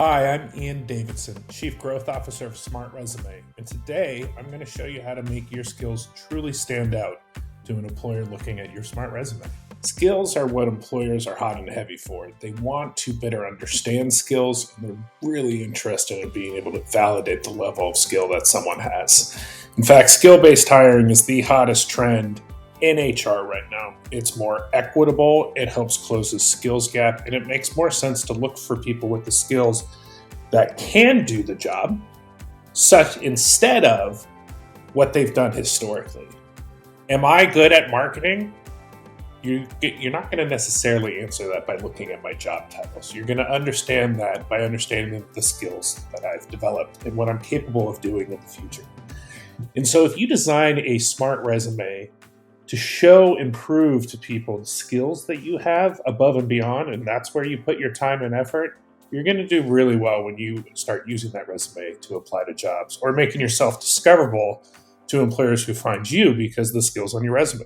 Hi, I'm Davidson, Chief Growth Officer of SmartResume, and today I'm going to show you how to make your skills truly stand out to an employer looking at your SmartResume. Skills are what employers are hot and heavy for. They want to better understand skills, and they're really interested in being able to validate the level of skill that someone has. In fact, skill-based hiring is the hottest trend in HR right now. It's more equitable, it helps close the skills gap, and it makes more sense to look for people with the skills that can do the job, such instead of what they've done historically. Am I good at marketing? You're not going to necessarily answer that by looking at my job titles. You're going to understand that by understanding the skills that I've developed and what I'm capable of doing in the future. And so if you design a smart resume to show and prove to people the skills that you have above and beyond, and that's where you put your time and effort, you're going to do really well when you start using that resume to apply to jobs or making yourself discoverable to employers who find you because of the skills on your resume.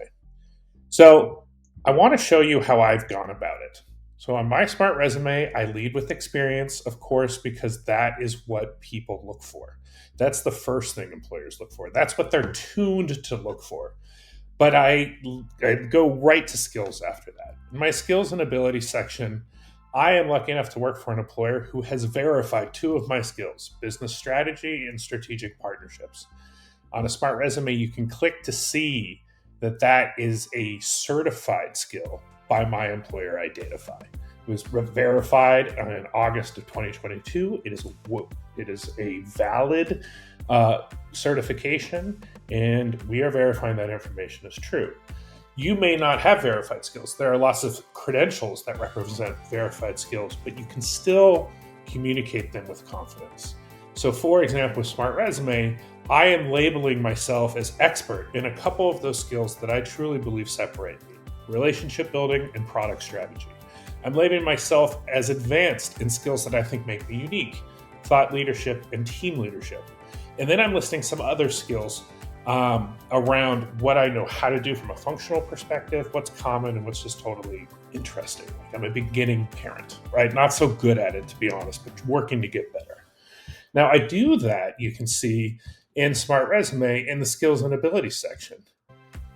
So I want to show you how I've gone about it. So on my smart resume, I lead with experience, of course, because that is what people look for. That's the first thing employers look for. That's what they're tuned to look for. But I go right to skills after that. In my skills and ability section, I am lucky enough to work for an employer who has verified two of my skills, business strategy and strategic partnerships. On a smart resume, you can click to see that that is a certified skill by my employer Identify. It was verified in August of 2022. It is a valid certification, and we are verifying that information is true. You may not have verified skills. There are lots of credentials that represent verified skills, but you can still communicate them with confidence. So for example, with Smart Resume, I am labeling myself as expert in a couple of those skills that I truly believe separate me: relationship building and product strategy. I'm labeling myself as advanced in skills that I think make me unique: thought leadership and team leadership. And then I'm listing some other skills around what I know how to do from a functional perspective, what's common and what's just totally interesting. Like I'm a beginning parent, right? Not so good at it, to be honest, but working to get better. Now I do that, you can see in Smart Resume in the skills and ability section.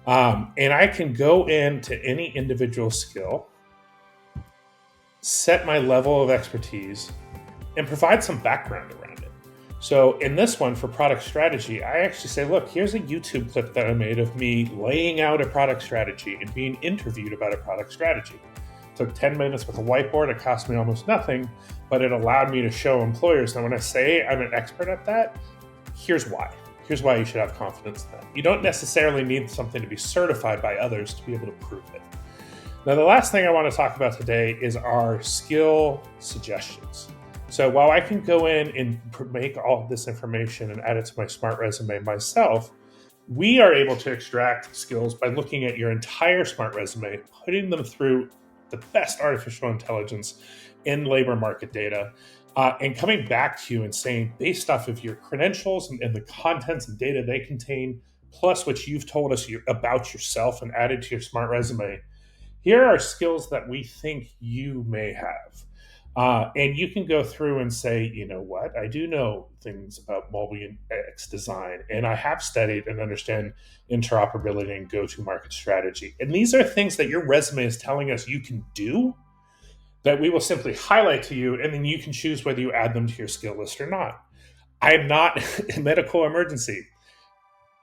And I can go into any individual skill, set my level of expertise, and provide some background around it. So in this one for product strategy, I actually say, look, here's a YouTube clip that I made of me laying out a product strategy and being interviewed about a product strategy. It took 10 minutes with a whiteboard. It cost me almost nothing, but it allowed me to show employers that when I say I'm an expert at that, here's why. Here's why you should have confidence in that. You don't necessarily need something to be certified by others to be able to prove it. Now, the last thing I want to talk about today is our skill suggestions. So while I can go in and make all of this information and add it to my smart resume myself, we are able to extract skills by looking at your entire smart resume, putting them through the best artificial intelligence in labor market data, and coming back to you and saying, based off of your credentials and the contents and data they contain, plus what you've told us about yourself and added to your smart resume, here are skills that we think you may have. And you can go through and say, you know what, I do know things about mobile UX design, and I have studied and understand interoperability and go-to-market strategy. And these are things that your resume is telling us you can do, that we will simply highlight to you, and then you can choose whether you add them to your skill list or not. I'm not a medical emergency.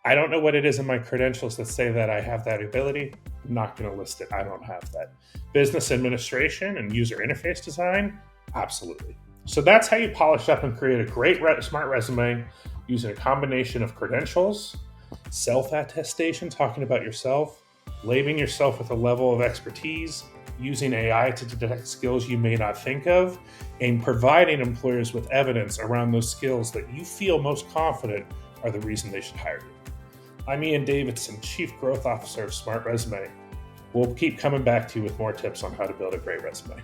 I don't know what it is in my credentials that say that I have that ability. I'm not going to list it. I don't have that. Business administration and user interface design, absolutely. So that's how you polish up and create a great smart resume using a combination of credentials, self-attestation, talking about yourself, labeling yourself with a level of expertise, using AI to detect skills you may not think of, and providing employers with evidence around those skills that you feel most confident are the reason they should hire you. I'm Davidson, Chief Growth Officer of Smart Resume. We'll keep coming back to you with more tips on how to build a great resume.